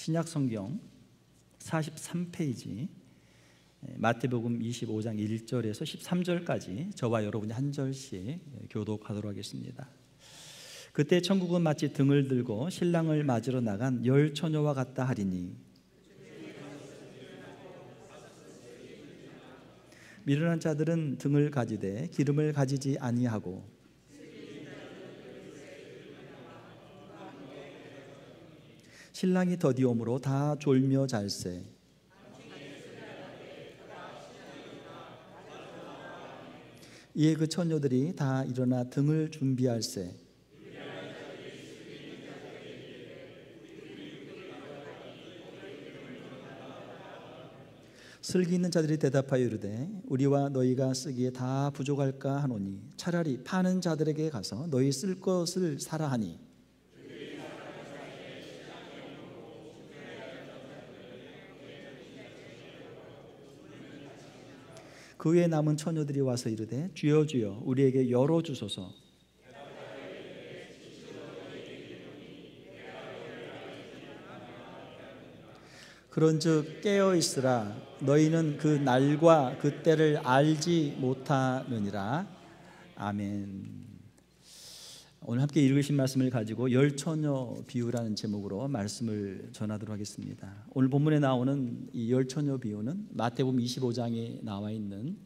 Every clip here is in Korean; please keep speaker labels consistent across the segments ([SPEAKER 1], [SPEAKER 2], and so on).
[SPEAKER 1] 신약 성경 43페이지 마태복음 25장 1절에서 13절까지 저와 여러분이 한 절씩 교독하도록 하겠습니다. 그때 천국은 마치 등을 들고 신랑을 맞으러 나간 열 처녀와 같다 하리니 미련한 자들은 등을 가지되 기름을 가지지 아니하고 신랑이 더디옴으로 다 졸며 잘세. 이에 그 처녀들이 다 일어나 등을 준비할세. 슬기 있는 자들이 대답하여 이르되 우리와 너희가 쓰기에 다 부족할까 하노니 차라리 파는 자들에게 가서 너희 쓸 것을 사라 하니 그 후에 남은 처녀들이 와서 이르되 주여 주여 우리에게 열어주소서. 그런즉 깨어있으라 너희는 그 날과 그 때를 알지 못하느니라. 아멘. 오늘 함께 읽으신 말씀을 가지고 열처녀 비유라는 제목으로 말씀을 전하도록 하겠습니다. 오늘 본문에 나오는 이 열처녀 비유는 마태복음 25장에 나와 있는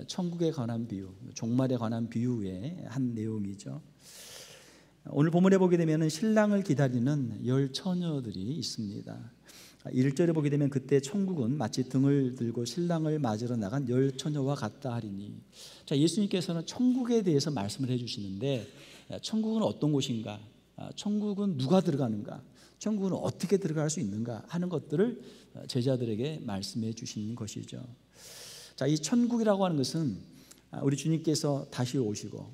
[SPEAKER 1] 천국에 관한 비유, 종말에 관한 비유의 한 내용이죠. 오늘 본문에 보게 되면 신랑을 기다리는 열처녀들이 있습니다. 1절에 보게 되면 그때 천국은 마치 등을 들고 신랑을 맞으러 나간 열 처녀와 같다 하리니. 자, 예수님께서는 천국에 대해서 말씀을 해주시는데 천국은 어떤 곳인가, 천국은 누가 들어가는가, 천국은 어떻게 들어갈 수 있는가 하는 것들을 제자들에게 말씀해 주시는 것이죠. 자, 이 천국이라고 하는 것은 우리 주님께서 다시 오시고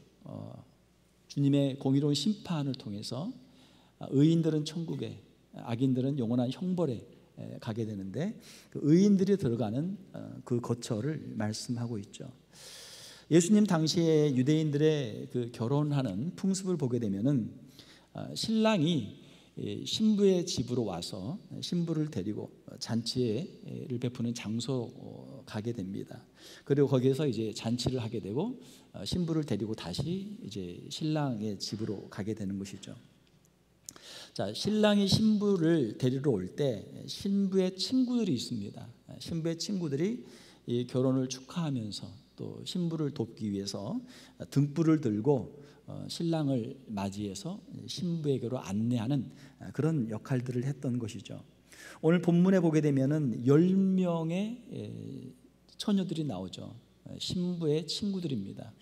[SPEAKER 1] 주님의 공의로운 심판을 통해서 의인들은 천국에, 악인들은 영원한 형벌에 가게 되는데 그 의인들이 들어가는 그 거처를 말씀하고 있죠. 예수님 당시에 유대인들의 그 결혼하는 풍습을 보게 되면은 신랑이 신부의 집으로 와서 신부를 데리고 잔치를 베푸는 장소로 가게 됩니다. 그리고 거기에서 이제 잔치를 하게 되고 신부를 데리고 다시 이제 신랑의 집으로 가게 되는 것이죠. 자, 신랑이 신부를 데리러 올 때 신부의 친구들이 있습니다. 신부의 친구들이 이 결혼을 축하하면서 또 신부를 돕기 위해서 등불을 들고 신랑을 맞이해서 신부에게로 안내하는 그런 역할들을 했던 것이죠. 오늘 본문에 보게 되면은 10명의 처녀들이 나오죠. 신부의 친구들입니다.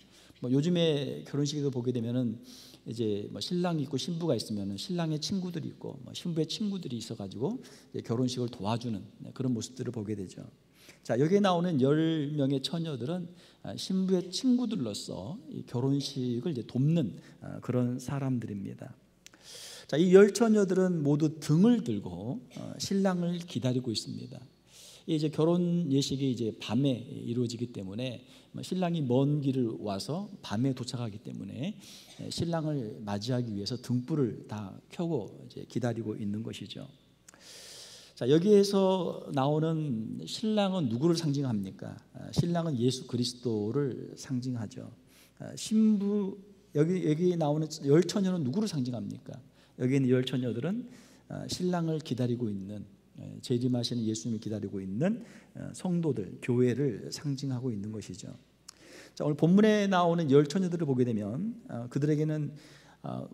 [SPEAKER 1] 요즘에 결혼식을 보게 되면은 이제 신랑이 있고 신부가 있으면 신랑의 친구들이 있고 신부의 친구들이 있어가지고 결혼식을 도와주는 그런 모습들을 보게 되죠. 자, 여기에 나오는 10명의 처녀들은 신부의 친구들로서 이 결혼식을 이제 돕는 그런 사람들입니다. 자, 이 10처녀들은 모두 등을 들고 신랑을 기다리고 있습니다. 이제 결혼 예식이 이제 밤에 이루어지기 때문에 신랑이 먼 길을 와서 밤에 도착하기 때문에 신랑을 맞이하기 위해서 등불을 다 켜고 이제 기다리고 있는 것이죠. 자, 여기에서 나오는 신랑은 누구를 상징합니까? 신랑은 예수 그리스도를 상징하죠. 신부 여기 나오는 열 처녀는 누구를 상징합니까? 여기 있는 열 처녀들은 신랑을 기다리고 있는 재림하시는 예수님을 기다리고 있는 성도들, 교회를 상징하고 있는 것이죠. 자, 오늘 본문에 나오는 열 처녀들을 보게 되면 그들에게는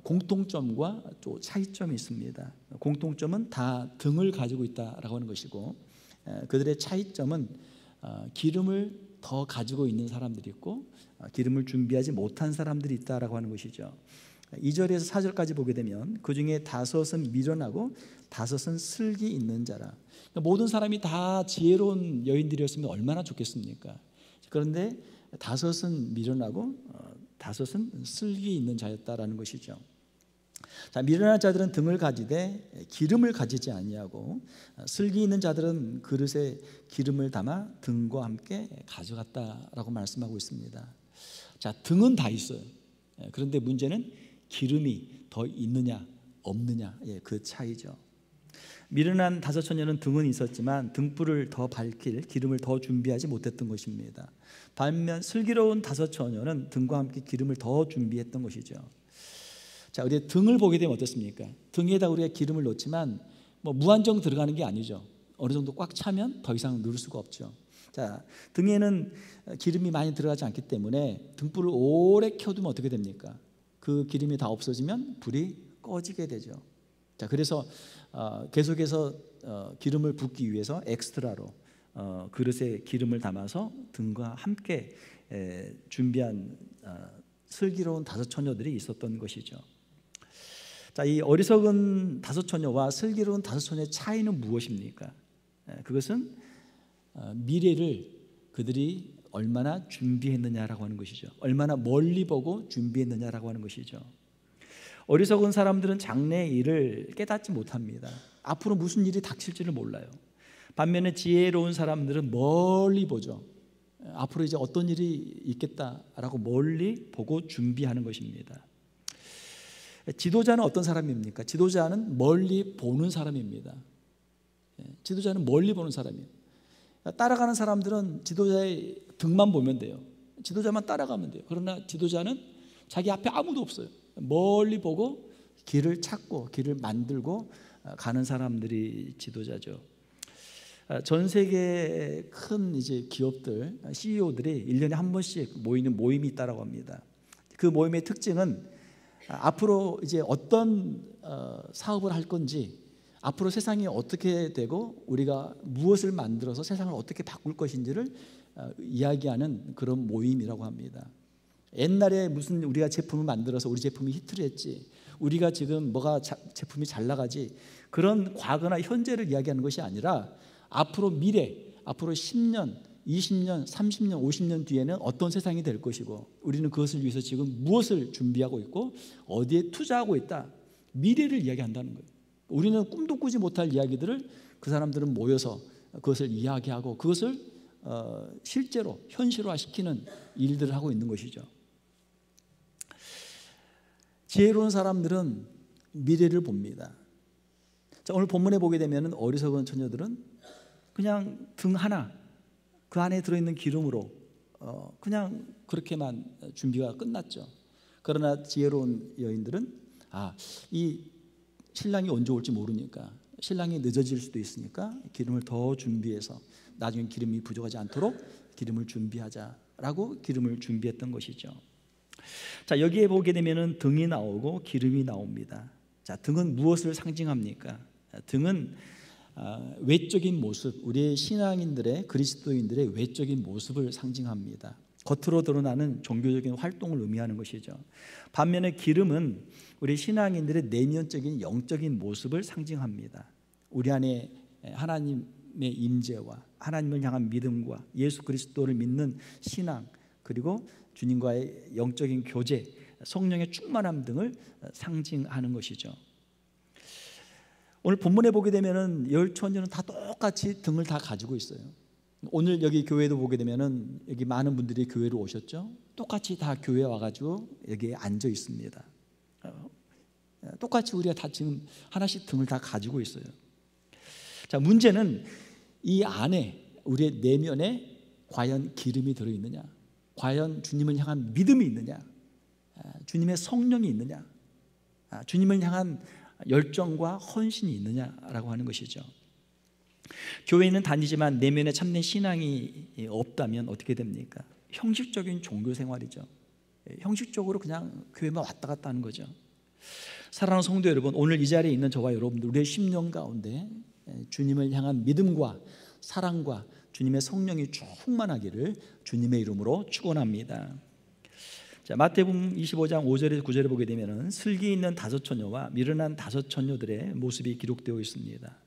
[SPEAKER 1] 공통점과 또 차이점이 있습니다. 공통점은 다 등을 가지고 있다라고 하는 것이고 그들의 차이점은 기름을 더 가지고 있는 사람들이 있고 기름을 준비하지 못한 사람들이 있다라고 하는 것이죠. 2절에서 4절까지 보게 되면 그 중에 5은 미련하고 5은 슬기 있는 자라. 그러니까 모든 사람이 다 지혜로운 여인들이었으면 얼마나 좋겠습니까? 그런데 5은 미련하고 5은 슬기 있는 자였다라는 것이죠. 자, 미련한 자들은 등을 가지되 기름을 가지지 아니하고 슬기 있는 자들은 그릇에 기름을 담아 등과 함께 가져갔다라고 말씀하고 있습니다. 자, 등은 다 있어요. 그런데 문제는 기름이 더 있느냐 없느냐, 그 차이죠. 미련한 다섯 처녀는 등은 있었지만 등불을 더 밝힐 기름을 더 준비하지 못했던 것입니다. 반면 슬기로운 다섯 처녀는 등과 함께 기름을 더 준비했던 것이죠. 자, 우리 등을 보게 되면 어떻습니까? 등에다 우리가 기름을 넣지만 무한정 들어가는 게 아니죠. 어느 정도 꽉 차면 더 이상 누를 수가 없죠. 자, 등에는 기름이 많이 들어가지 않기 때문에 등불을 오래 켜두면 어떻게 됩니까? 그 기름이 다 없어지면 불이 꺼지게 되죠. 자, 그래서 계속해서 기름을 붓기 위해서 엑스트라로 그릇에 기름을 담아서 등과 함께 준비한 슬기로운 다섯 처녀들이 있었던 것이죠. 자, 이 어리석은 다섯 처녀와 슬기로운 다섯 처녀의 차이는 무엇입니까? 그것은 미래를 그들이 얼마나 준비했느냐라고 하는 것이죠. 얼마나 멀리 보고 준비했느냐라고 하는 것이죠. 어리석은 사람들은 장래의 일을 깨닫지 못합니다. 앞으로 무슨 일이 닥칠지를 몰라요. 반면에 지혜로운 사람들은 멀리 보죠. 앞으로 이제 어떤 일이 있겠다라고 멀리 보고 준비하는 것입니다. 지도자는 어떤 사람입니까? 지도자는 멀리 보는 사람입니다. 지도자는 멀리 보는 사람이에요. 따라가는 사람들은 지도자의 등만 보면 돼요. 지도자만 따라가면 돼요. 그러나 지도자는 자기 앞에 아무도 없어요. 멀리 보고 길을 찾고 길을 만들고 가는 사람들이 지도자죠. 전 세계 큰 이제 기업들 CEO들이 1년에 한 번씩 모이는 모임이 있다고 합니다. 그 모임의 특징은 앞으로 이제 어떤 사업을 할 건지, 앞으로 세상이 어떻게 되고 우리가 무엇을 만들어서 세상을 어떻게 바꿀 것인지를 이야기하는 그런 모임이라고 합니다. 옛날에 무슨 우리가 제품을 만들어서 우리 제품이 히트를 했지, 우리가 지금 뭐가 제품이 잘 나가지, 그런 과거나 현재를 이야기하는 것이 아니라 앞으로 미래, 앞으로 10년, 20년, 30년, 50년 뒤에는 어떤 세상이 될 것이고 우리는 그것을 위해서 지금 무엇을 준비하고 있고 어디에 투자하고 있다, 미래를 이야기한다는 거예요. 우리는 꿈도 꾸지 못할 이야기들을 그 사람들은 모여서 그것을 이야기하고 그것을 실제로 현실화시키는 일들을 하고 있는 것이죠. 지혜로운 사람들은 미래를 봅니다. 자, 오늘 본문에 보게 되면 어리석은 처녀들은 그냥 등 하나, 그 안에 들어있는 기름으로 그냥 그렇게만 준비가 끝났죠. 그러나 지혜로운 여인들은 이 신랑이 언제 올지 모르니까, 신랑이 늦어질 수도 있으니까 기름을 더 준비해서 나중에 기름이 부족하지 않도록 기름을 준비하자라고 기름을 준비했던 것이죠. 자, 여기에 보게 되면은 등이 나오고 기름이 나옵니다. 자, 등은 무엇을 상징합니까? 등은 외적인 모습, 우리의 신앙인들의, 그리스도인들의 외적인 모습을 상징합니다. 겉으로 드러나는 종교적인 활동을 의미하는 것이죠. 반면에 기름은 우리 신앙인들의 내면적인 영적인 모습을 상징합니다. 우리 안에 하나님의 임재와 하나님을 향한 믿음과 예수 그리스도를 믿는 신앙, 그리고 주님과의 영적인 교제, 성령의 충만함 등을 상징하는 것이죠. 오늘 본문에 보게 되면은 열 처녀는 다 똑같이 등을 다 가지고 있어요. 오늘 여기 교회도 보게 되면은 여기 많은 분들이 교회로 오셨죠. 똑같이 다 교회에 와가지고 여기에 앉아 있습니다. 똑같이 우리가 다 지금 하나씩 등을 다 가지고 있어요. 자, 문제는 이 안에, 우리의 내면에 과연 기름이 들어있느냐, 과연 주님을 향한 믿음이 있느냐, 주님의 성령이 있느냐, 주님을 향한 열정과 헌신이 있느냐라고 하는 것이죠. 교회는 다니지만 내면에 참된 신앙이 없다면 어떻게 됩니까? 형식적인 종교 생활이죠. 형식적으로 그냥 교회만 왔다 갔다 하는 거죠. 사랑하는 성도 여러분, 오늘 이 자리에 있는 저와 여러분들, 우리의 심령 가운데 주님을 향한 믿음과 사랑과 주님의 성령이 충만하기를 주님의 이름으로 축원합니다. 자, 마태복음 25장 5절에서 9절에 보게 되면은 슬기 있는 다섯 처녀와 미련한 다섯 처녀들의 모습이 기록되어 있습니다.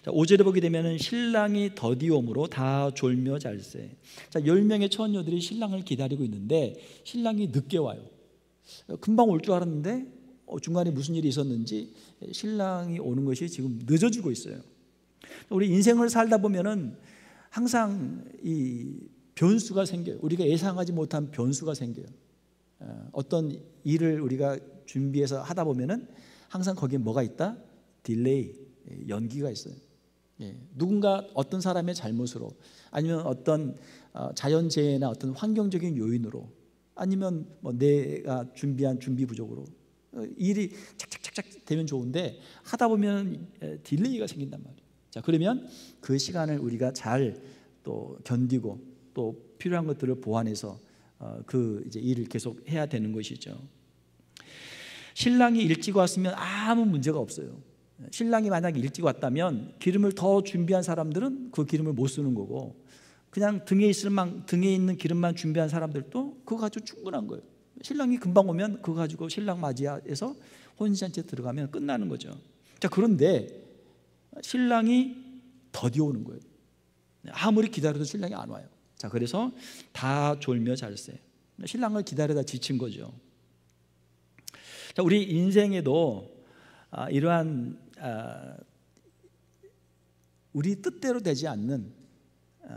[SPEAKER 1] 자, 5절에 보게 되면은 신랑이 더디옴으로 다 졸며 잘세. 자, 10명의 처녀들이 신랑을 기다리고 있는데 신랑이 늦게 와요. 금방 올 줄 알았는데 중간에 무슨 일이 있었는지 신랑이 오는 것이 지금 늦어지고 있어요. 우리 인생을 살다 보면은 항상 이 변수가 생겨요. 우리가 예상하지 못한 변수가 생겨요. 어떤 일을 우리가 준비해서 하다 보면은 항상 거기에 뭐가 있다? 딜레이, 연기가 있어요. 누군가 어떤 사람의 잘못으로, 아니면 어떤 자연재해나 어떤 환경적인 요인으로, 아니면 뭐 내가 준비한 준비 부족으로 일이 착착착착 되면 좋은데 하다 보면 딜레이가 생긴단 말이에요. 자, 그러면 그 시간을 우리가 잘 또 견디고 또 필요한 것들을 보완해서 그 이제 일을 계속 해야 되는 것이죠. 신랑이 일찍 왔으면 아무 문제가 없어요. 신랑이 만약에 일찍 왔다면 기름을 더 준비한 사람들은 그 기름을 못 쓰는 거고, 그냥 등에 있는 기름만 준비한 사람들도 그거 가지고 충분한 거예요. 신랑이 금방 오면 그거 가지고 신랑 맞이해서 혼인잔치에 들어가면 끝나는 거죠. 자, 그런데 신랑이 더디 오는 거예요. 아무리 기다려도 신랑이 안 와요. 자, 그래서 다 졸며 잤어요. 신랑을 기다리다 지친 거죠. 자, 우리 인생에도 이러한 우리 뜻대로 되지 않는,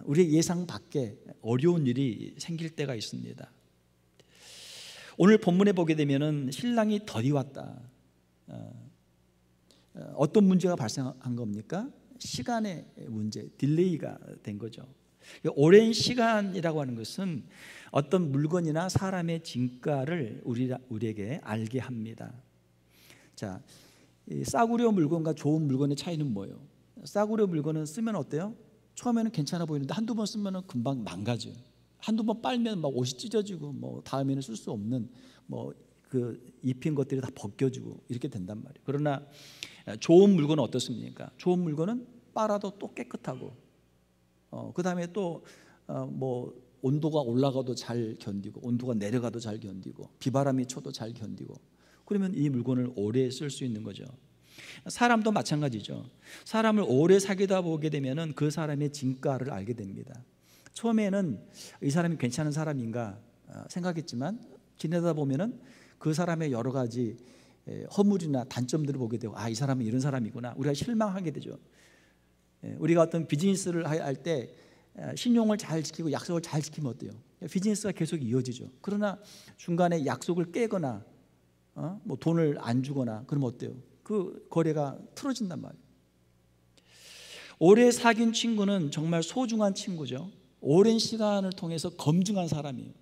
[SPEAKER 1] 우리의 예상 밖에 어려운 일이 생길 때가 있습니다. 오늘 본문에 보게 되면은 신랑이 더디 왔다. 어떤 문제가 발생한 겁니까? 시간의 문제, 딜레이가 된 거죠. 오랜 시간이라고 하는 것은 어떤 물건이나 사람의 진가를 우리에게 알게 합니다. 자, 이 싸구려 물건과 좋은 물건의 차이는 뭐예요? 싸구려 물건은 쓰면 어때요? 처음에는 괜찮아 보이는데 한두 번 쓰면 금방 망가져요. 한두 번 빨면 막 옷이 찢어지고, 뭐 다음에는 쓸 수 없는 뭐 그 입힌 것들이 다 벗겨지고 이렇게 된단 말이에요. 그러나 좋은 물건은 어떻습니까? 좋은 물건은 빨아도 또 깨끗하고, 그 다음에 또 뭐 온도가 올라가도 잘 견디고, 온도가 내려가도 잘 견디고, 비바람이 쳐도 잘 견디고, 그러면 이 물건을 오래 쓸 수 있는 거죠. 사람도 마찬가지죠. 사람을 오래 사귀다 보게 되면은 그 사람의 진가를 알게 됩니다. 처음에는 이 사람이 괜찮은 사람인가 생각했지만 지내다 보면은 그 사람의 여러 가지 허물이나 단점들을 보게 되고, 이 사람은 이런 사람이구나, 우리가 실망하게 되죠. 우리가 어떤 비즈니스를 할 때 신용을 잘 지키고 약속을 잘 지키면 어때요? 비즈니스가 계속 이어지죠. 그러나 중간에 약속을 깨거나 뭐 돈을 안 주거나 그러면 어때요? 그 거래가 틀어진단 말이에요. 오래 사귄 친구는 정말 소중한 친구죠. 오랜 시간을 통해서 검증한 사람이에요.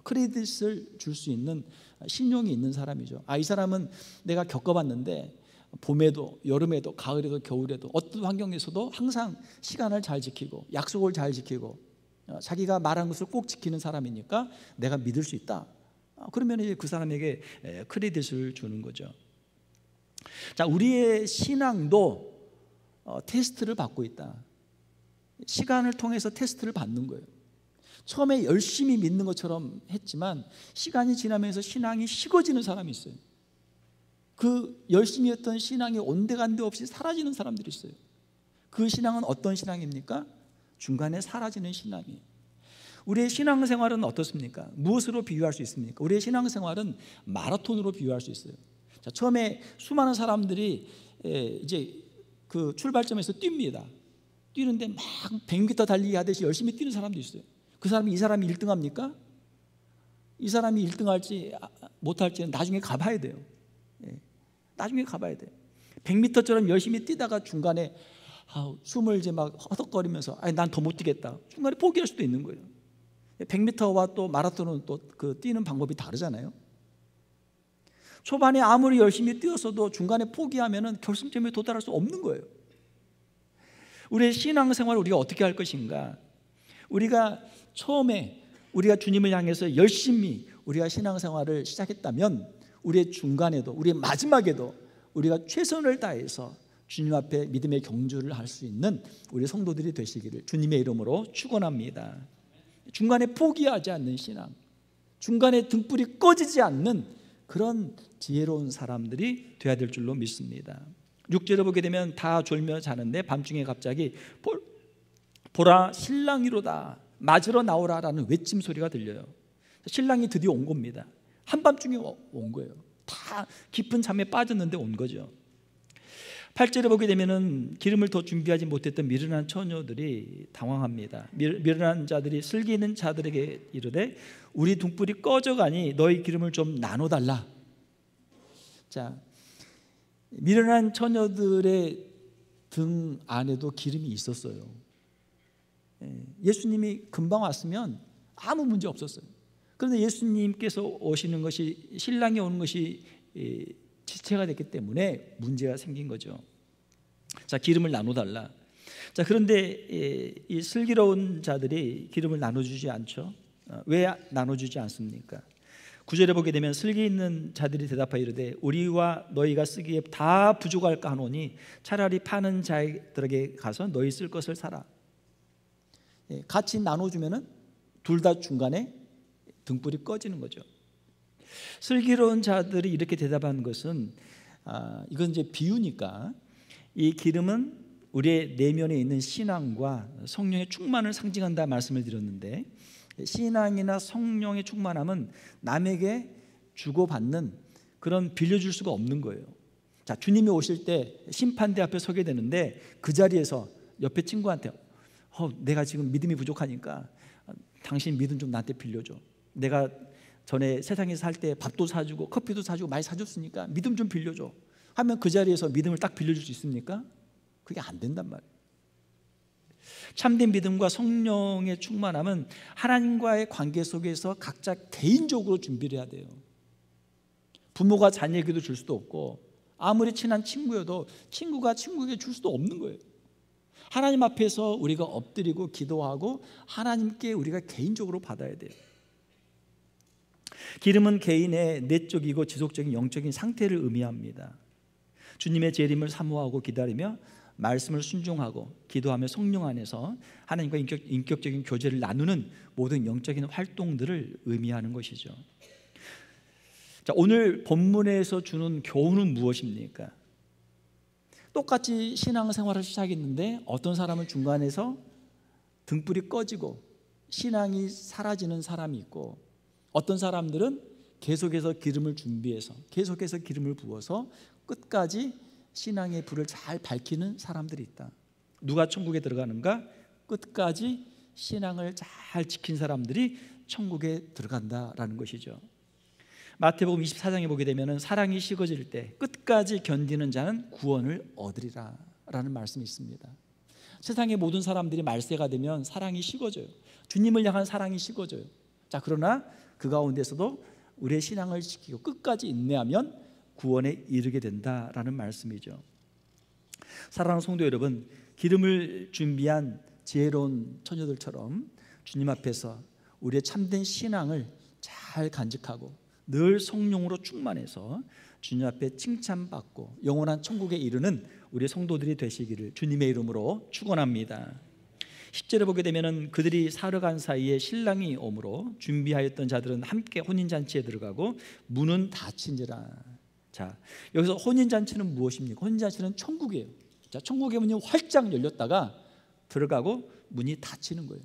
[SPEAKER 1] 크레딧을 줄 수 있는 신용이 있는 사람이죠. 이 사람은 내가 겪어봤는데 봄에도 여름에도 가을에도 겨울에도 어떤 환경에서도 항상 시간을 잘 지키고 약속을 잘 지키고 자기가 말한 것을 꼭 지키는 사람이니까 내가 믿을 수 있다. 그러면 이제 그 사람에게 크레딧을 주는 거죠. 자, 우리의 신앙도 테스트를 받고 있다. 시간을 통해서 테스트를 받는 거예요. 처음에 열심히 믿는 것처럼 했지만 시간이 지나면서 신앙이 식어지는 사람이 있어요. 그 열심히 했던 신앙이 온데간데 없이 사라지는 사람들이 있어요. 그 신앙은 어떤 신앙입니까? 중간에 사라지는 신앙이에요. 우리의 신앙생활은 어떻습니까? 무엇으로 비유할 수 있습니까? 우리의 신앙생활은 마라톤으로 비유할 수 있어요. 자, 처음에 수많은 사람들이 이제 그 출발점에서 뜁니다. 뛰는데 막 100m 달리기 하듯이 열심히 뛰는 사람도 있어요. 그 사람이 이 사람이 1등합니까? 이 사람이 1등할지 못할지는 나중에 가봐야 돼요. 나중에 가봐야 돼요. 100m처럼 열심히 뛰다가 중간에 숨을 이제 막 허덕거리면서 난 더 못 뛰겠다, 중간에 포기할 수도 있는 거예요. 100m와 또 마라톤은 또 그 뛰는 방법이 다르잖아요. 초반에 아무리 열심히 뛰었어도 중간에 포기하면은 결승점에 도달할 수 없는 거예요. 우리의 신앙생활을 우리가 어떻게 할 것인가? 우리가 처음에 우리가 주님을 향해서 열심히 우리가 신앙생활을 시작했다면 우리의 중간에도, 우리의 마지막에도 우리가 최선을 다해서 주님 앞에 믿음의 경주를 할 수 있는 우리 성도들이 되시기를 주님의 이름으로 축원합니다. 중간에 포기하지 않는 신앙, 중간에 등불이 꺼지지 않는 그런 지혜로운 사람들이 되어야 될 줄로 믿습니다. 6절을 보게 되면 다 졸며 자는데 밤중에 갑자기 보라 신랑이로다, 맞으러 나오라 라는 외침 소리가 들려요. 신랑이 드디어 온 겁니다. 한밤중에 온 거예요. 다 깊은 잠에 빠졌는데 온 거죠. 8절에 보게 되면은 기름을 더 준비하지 못했던 미련한 처녀들이 당황합니다. 미련한 자들이 슬기 있는 자들에게 이르되 우리 등불이 꺼져가니 너희 기름을 좀 나눠달라. 자, 미련한 처녀들의 등 안에도 기름이 있었어요. 예수님이 금방 왔으면 아무 문제 없었어요. 그런데 예수님께서 오시는 것이, 신랑이 오는 것이 지체가 됐기 때문에 문제가 생긴 거죠. 자, 기름을 나눠달라. 자, 그런데 이 슬기로운 자들이 기름을 나눠주지 않죠. 왜 나눠주지 않습니까? 9절에 보게 되면 슬기 있는 자들이 대답하여 이르되 우리와 너희가 쓰기에 다 부족할까 하노니 차라리 파는 자들에게 가서 너희 쓸 것을 사라. 같이 나눠주면은 둘 다 중간에 등불이 꺼지는 거죠. 슬기로운 자들이 이렇게 대답하는 것은 이건 이제 비유니까, 이 기름은 우리의 내면에 있는 신앙과 성령의 충만을 상징한다 말씀을 드렸는데, 신앙이나 성령의 충만함은 남에게 주고받는 그런 빌려줄 수가 없는 거예요. 자, 주님이 오실 때 심판대 앞에 서게 되는데 그 자리에서 옆에 친구한테 내가 지금 믿음이 부족하니까 당신 믿음 좀 나한테 빌려줘. 내가 전에 세상에서 살 때 밥도 사주고 커피도 사주고 많이 사줬으니까 믿음 좀 빌려줘 하면 그 자리에서 믿음을 딱 빌려줄 수 있습니까? 그게 안 된단 말이에요. 참된 믿음과 성령의 충만함은 하나님과의 관계 속에서 각자 개인적으로 준비를 해야 돼요. 부모가 자녀에게도 줄 수도 없고, 아무리 친한 친구여도 친구가 친구에게 줄 수도 없는 거예요. 하나님 앞에서 우리가 엎드리고 기도하고 하나님께 우리가 개인적으로 받아야 돼요. 기름은 개인의 내적이고 지속적인 영적인 상태를 의미합니다. 주님의 재림을 사모하고 기다리며 말씀을 순종하고 기도하며 성령 안에서 하나님과 인격적인 교제를 나누는 모든 영적인 활동들을 의미하는 것이죠. 자, 오늘 본문에서 주는 교훈은 무엇입니까? 똑같이 신앙생활을 시작했는데 어떤 사람은 중간에서 등불이 꺼지고 신앙이 사라지는 사람이 있고, 어떤 사람들은 계속해서 기름을 준비해서 계속해서 기름을 부어서 끝까지 신앙의 불을 잘 밝히는 사람들이 있다. 누가 천국에 들어가는가? 끝까지 신앙을 잘 지킨 사람들이 천국에 들어간다라는 것이죠. 마태복음 24장에 보게 되면 사랑이 식어질 때 끝까지 견디는 자는 구원을 얻으리라 라는 말씀이 있습니다. 세상의 모든 사람들이 말세가 되면 사랑이 식어져요. 주님을 향한 사랑이 식어져요. 자, 그러나 그 가운데서도 우리의 신앙을 지키고 끝까지 인내하면 구원에 이르게 된다라는 말씀이죠. 사랑하는 성도 여러분, 기름을 준비한 지혜로운 처녀들처럼 주님 앞에서 우리의 참된 신앙을 잘 간직하고 늘 성령으로 충만해서 주님 앞에 칭찬받고 영원한 천국에 이르는 우리 성도들이 되시기를 주님의 이름으로 축원합니다. 10절에 보게 되면 그들이 사러 간 사이에 신랑이 오므로 준비하였던 자들은 함께 혼인잔치에 들어가고 문은 닫힌지라. 자, 여기서 혼인잔치는 무엇입니까? 혼인잔치는 천국이에요. 자, 천국의 문이 활짝 열렸다가 들어가고 문이 닫히는 거예요.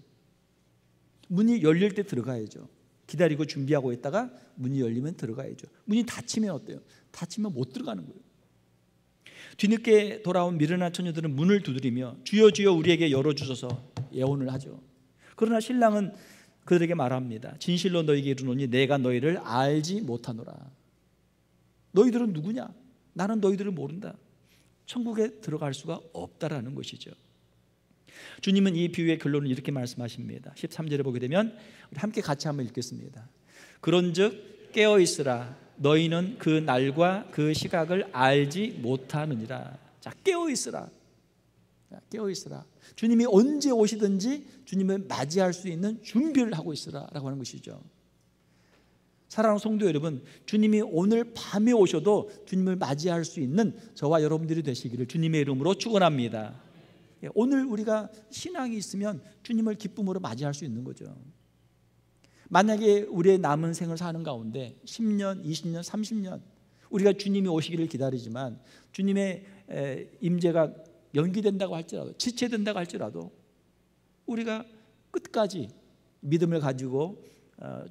[SPEAKER 1] 문이 열릴 때 들어가야죠. 기다리고 준비하고 있다가 문이 열리면 들어가야죠. 문이 닫히면 어때요? 닫히면 못 들어가는 거예요. 뒤늦게 돌아온 미련한 처녀들은 문을 두드리며 주여 주여 우리에게 열어주소서 예언을 하죠. 그러나 신랑은 그들에게 말합니다. 진실로 너희에게 이르노니 내가 너희를 알지 못하노라. 너희들은 누구냐? 나는 너희들을 모른다. 천국에 들어갈 수가 없다라는 것이죠. 주님은 이 비유의 결론을 이렇게 말씀하십니다. 13절에 보게 되면 우리 함께 같이 한번 읽겠습니다. 그런즉 깨어있으라. 너희는 그 날과 그 시각을 알지 못하느니라. 자, 깨어있으라. 깨어있으라. 주님이 언제 오시든지 주님을 맞이할 수 있는 준비를 하고 있으라라고 하는 것이죠. 사랑하는 성도 여러분, 주님이 오늘 밤에 오셔도 주님을 맞이할 수 있는 저와 여러분들이 되시기를 주님의 이름으로 축원합니다. 오늘 우리가 신앙이 있으면 주님을 기쁨으로 맞이할 수 있는 거죠. 만약에 우리의 남은 생을 사는 가운데 10년, 20년, 30년 우리가 주님이 오시기를 기다리지만 주님의 임재가 연기된다고 할지라도, 지체된다고 할지라도 우리가 끝까지 믿음을 가지고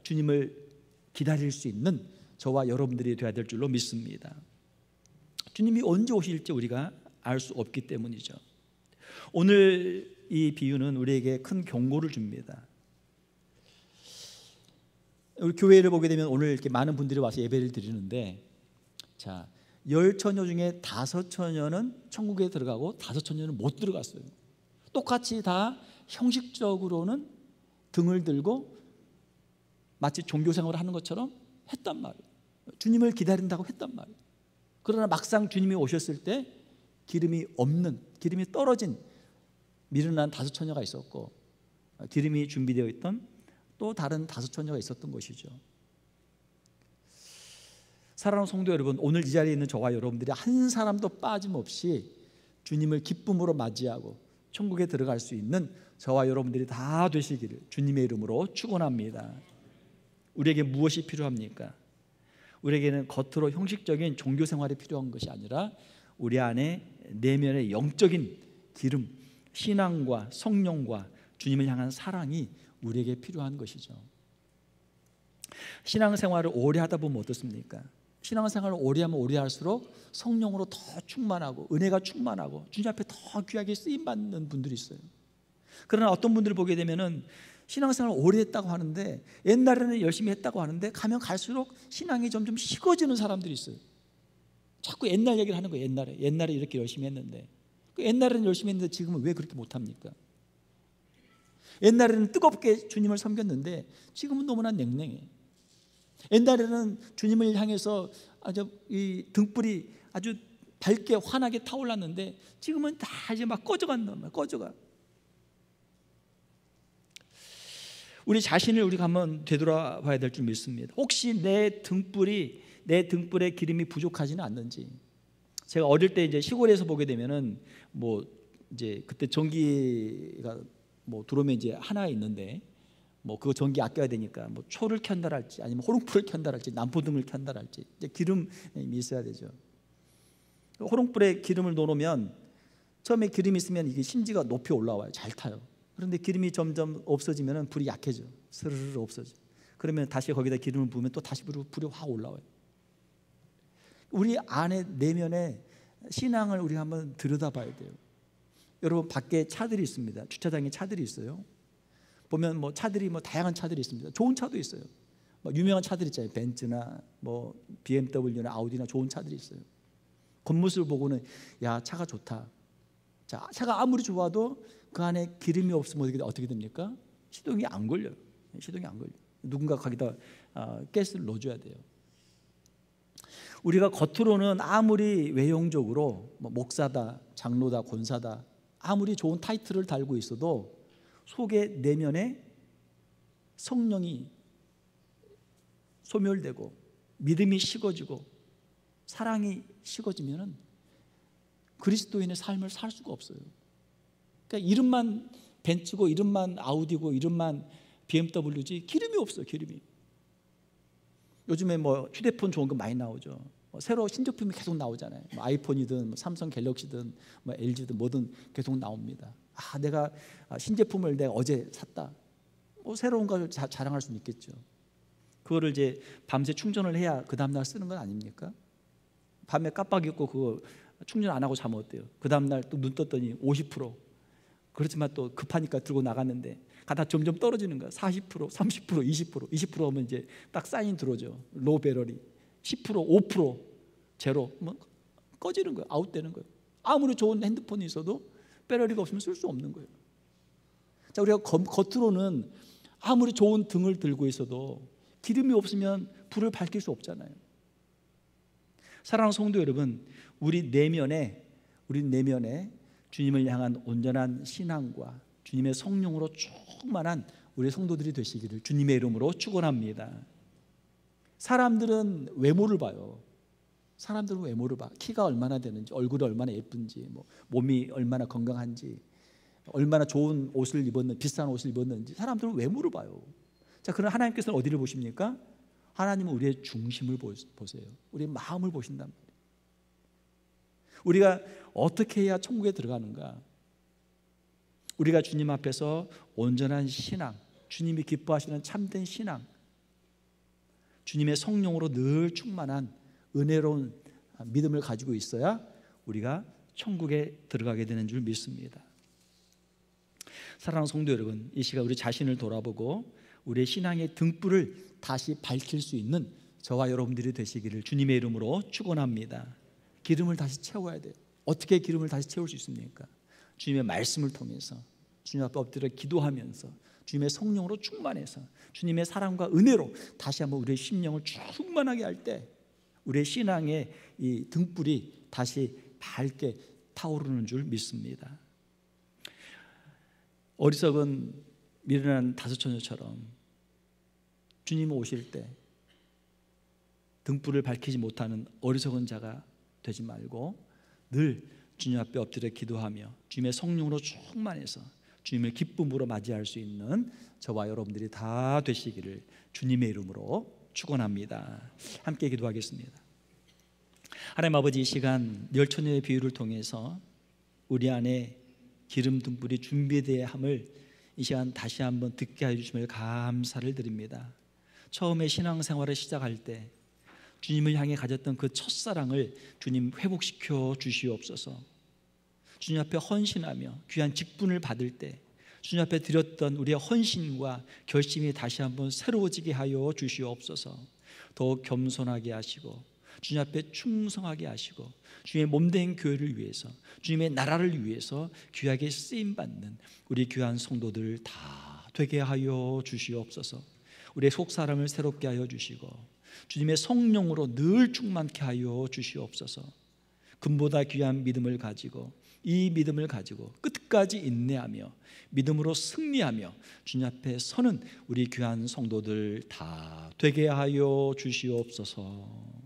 [SPEAKER 1] 주님을 기다릴 수 있는 저와 여러분들이 되어야 될 줄로 믿습니다. 주님이 언제 오실지 우리가 알 수 없기 때문이죠. 오늘 이 비유는 우리에게 큰 경고를 줍니다. 우리 교회를 보게 되면 오늘 이렇게 많은 분들이 와서 예배를 드리는데, 자, 10처녀 중에 5처녀는 천국에 들어가고 5처녀는 못 들어갔어요. 똑같이 다 형식적으로는 등을 들고 마치 종교생활을 하는 것처럼 했단 말이에요. 주님을 기다린다고 했단 말이에요. 그러나 막상 주님이 오셨을 때 기름이 없는, 기름이 떨어진 미련한 5처녀가 있었고, 기름이 준비되어 있던 또 다른 5처녀가 있었던 것이죠. 사랑하는 성도 여러분, 오늘 이 자리에 있는 저와 여러분들이 한 사람도 빠짐없이 주님을 기쁨으로 맞이하고 천국에 들어갈 수 있는 저와 여러분들이 다 되시기를 주님의 이름으로 축원합니다. 우리에게 무엇이 필요합니까? 우리에게는 겉으로 형식적인 종교 생활이 필요한 것이 아니라 우리 안에 내면의 영적인 기름, 신앙과 성령과 주님을 향한 사랑이 우리에게 필요한 것이죠. 신앙생활을 오래 하다 보면 어떻습니까? 신앙생활을 오래 하면 오래 할수록 성령으로 더 충만하고 은혜가 충만하고 주님 앞에 더 귀하게 쓰임받는 분들이 있어요. 그러나 어떤 분들을 보게 되면은 신앙생활을 오래 했다고 하는데, 옛날에는 열심히 했다고 하는데 가면 갈수록 신앙이 점점 식어지는 사람들이 있어요. 자꾸 옛날 얘기를 하는 거예요. 옛날에 이렇게 열심히 했는데, 옛날에는 열심히 했는데 지금은 왜 그렇게 못합니까? 옛날에는 뜨겁게 주님을 섬겼는데 지금은 너무나 냉랭해. 옛날에는 주님을 향해서 아주 이 등불이 아주 밝게 환하게 타올랐는데 지금은 다 이제 막 꺼져간단 말이야. 꺼져가. 우리 자신을 우리가 한번 되돌아봐야 될 줄 믿습니다. 혹시 내 등불에 기름이 부족하지는 않는지. 제가 어릴 때 이제 시골에서 보게 되면은 뭐 이제 그때 전기가 뭐 들어오면 이제 하나 있는데 뭐 그거 전기 아껴야 되니까 뭐 초를 켠다랄지 아니면 호롱불을 켠다랄지 남포등을 켠다랄지 이제 기름이 있어야 되죠. 호롱불에 기름을 넣어놓으면 처음에 기름이 있으면 이게 심지가 높이 올라와요. 잘 타요. 그런데 기름이 점점 없어지면 불이 약해져. 스르르 없어져. 그러면 다시 거기다 기름을 부으면 또 다시 불이 확 올라와요. 우리 안에 내면에 신앙을 우리가 한번 들여다봐야 돼요. 여러분, 밖에 차들이 있습니다. 주차장에 차들이 있어요. 보면 뭐 차들이 뭐 다양한 차들이 있습니다. 좋은 차도 있어요. 뭐 유명한 차들 있잖아요. 벤츠나 뭐 BMW나 아우디나 좋은 차들이 있어요. 겉모습을 보고는 야, 차가 좋다. 자, 차가 아무리 좋아도 그 안에 기름이 없으면 어떻게 됩니까? 시동이 안 걸려요. 시동이 안 걸려요. 누군가 거기다 가스를 넣어줘야 돼요. 우리가 겉으로는 아무리 외형적으로 뭐 목사다, 장로다, 권사다 아무리 좋은 타이틀을 달고 있어도 속에 내면에 성령이 소멸되고 믿음이 식어지고 사랑이 식어지면은 그리스도인의 삶을 살 수가 없어요. 그러니까 이름만 벤츠고 이름만 아우디고 이름만 BMW지 기름이 없어요. 기름이. 요즘에 뭐 휴대폰 좋은 거 많이 나오죠. 새로 신제품이 계속 나오잖아요. 뭐 아이폰이든 뭐 삼성 갤럭시든 뭐 LG든 뭐든 계속 나옵니다. 아, 내가 신제품을 내가 어제 샀다. 뭐 새로운 걸 자랑할 수는 있겠죠. 그거를 이제 밤새 충전을 해야 그 다음날 쓰는 건 아닙니까? 밤에 깜빡 잊고 그거 충전 안 하고 자면 어때요? 그 다음날 또 눈 떴더니 50%. 그렇지만 또 급하니까 들고 나갔는데 가다 점점 떨어지는 거야. 40%, 30%, 20%, 20% 하면 이제 딱 사인 들어오죠. 로우 배터리. 10%, 5%, 제로, 뭐 꺼지는 거예요. 아웃되는 거예요. 아무리 좋은 핸드폰이 있어도 배터리가 없으면 쓸 수 없는 거예요. 자, 우리가 겉으로는 아무리 좋은 등을 들고 있어도 기름이 없으면 불을 밝힐 수 없잖아요. 사랑하는 성도 여러분, 우리 내면에 주님을 향한 온전한 신앙과 주님의 성령으로 충만한 우리 성도들이 되시기를 주님의 이름으로 축원합니다. 사람들은 외모를 봐요. 사람들은 외모를 봐. 키가 얼마나 되는지, 얼굴이 얼마나 예쁜지, 뭐 몸이 얼마나 건강한지, 얼마나 좋은 옷을 입었는지, 비싼 옷을 입었는지 사람들은 외모를 봐요. 자, 그럼 하나님께서는 어디를 보십니까? 하나님은 우리의 중심을 보세요. 우리의 마음을 보신단 말이에요. 우리가 어떻게 해야 천국에 들어가는가? 우리가 주님 앞에서 온전한 신앙, 주님이 기뻐하시는 참된 신앙, 주님의 성령으로 늘 충만한 은혜로운 믿음을 가지고 있어야 우리가 천국에 들어가게 되는 줄 믿습니다. 사랑하는 성도 여러분, 이 시간 우리 자신을 돌아보고 우리의 신앙의 등불을 다시 밝힐 수 있는 저와 여러분들이 되시기를 주님의 이름으로 축원합니다. 기름을 다시 채워야 돼요. 어떻게 기름을 다시 채울 수 있습니까? 주님의 말씀을 통해서, 주님 앞에 엎드려 기도하면서, 주님의 성령으로 충만해서, 주님의 사랑과 은혜로 다시 한번 우리의 심령을 충만하게 할 때 우리의 신앙의 이 등불이 다시 밝게 타오르는 줄 믿습니다. 어리석은 미련한 다섯 처녀처럼 주님 오실 때 등불을 밝히지 못하는 어리석은 자가 되지 말고 늘 주님 앞에 엎드려 기도하며 주님의 성령으로 충만해서 주님을 기쁨으로 맞이할 수 있는 저와 여러분들이 다 되시기를 주님의 이름으로 축원합니다. 함께 기도하겠습니다. 하나님 아버지, 이 시간 열 처녀의 비유를 통해서 우리 안에 기름 등불이 준비되어야 함을 이 시간 다시 한번 듣게 해주심을 감사를 드립니다. 처음에 신앙생활을 시작할 때 주님을 향해 가졌던 그 첫사랑을 주님 회복시켜 주시옵소서. 주님 앞에 헌신하며 귀한 직분을 받을 때 주님 앞에 드렸던 우리의 헌신과 결심이 다시 한번 새로워지게 하여 주시옵소서. 더욱 겸손하게 하시고 주님 앞에 충성하게 하시고 주님의 몸된 교회를 위해서, 주님의 나라를 위해서 귀하게 쓰임받는 우리 귀한 성도들 다 되게 하여 주시옵소서. 우리의 속사람을 새롭게 하여 주시고 주님의 성령으로 늘 충만케 하여 주시옵소서. 금보다 귀한 믿음을 가지고, 이 믿음을 가지고 끝까지 인내하며 믿음으로 승리하며 주님 앞에 서는 우리 귀한 성도들 다 되게 하여 주시옵소서.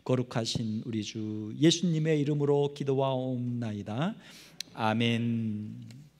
[SPEAKER 1] 거룩하신 우리 주 예수님의 이름으로 기도하옵나이다. 아멘.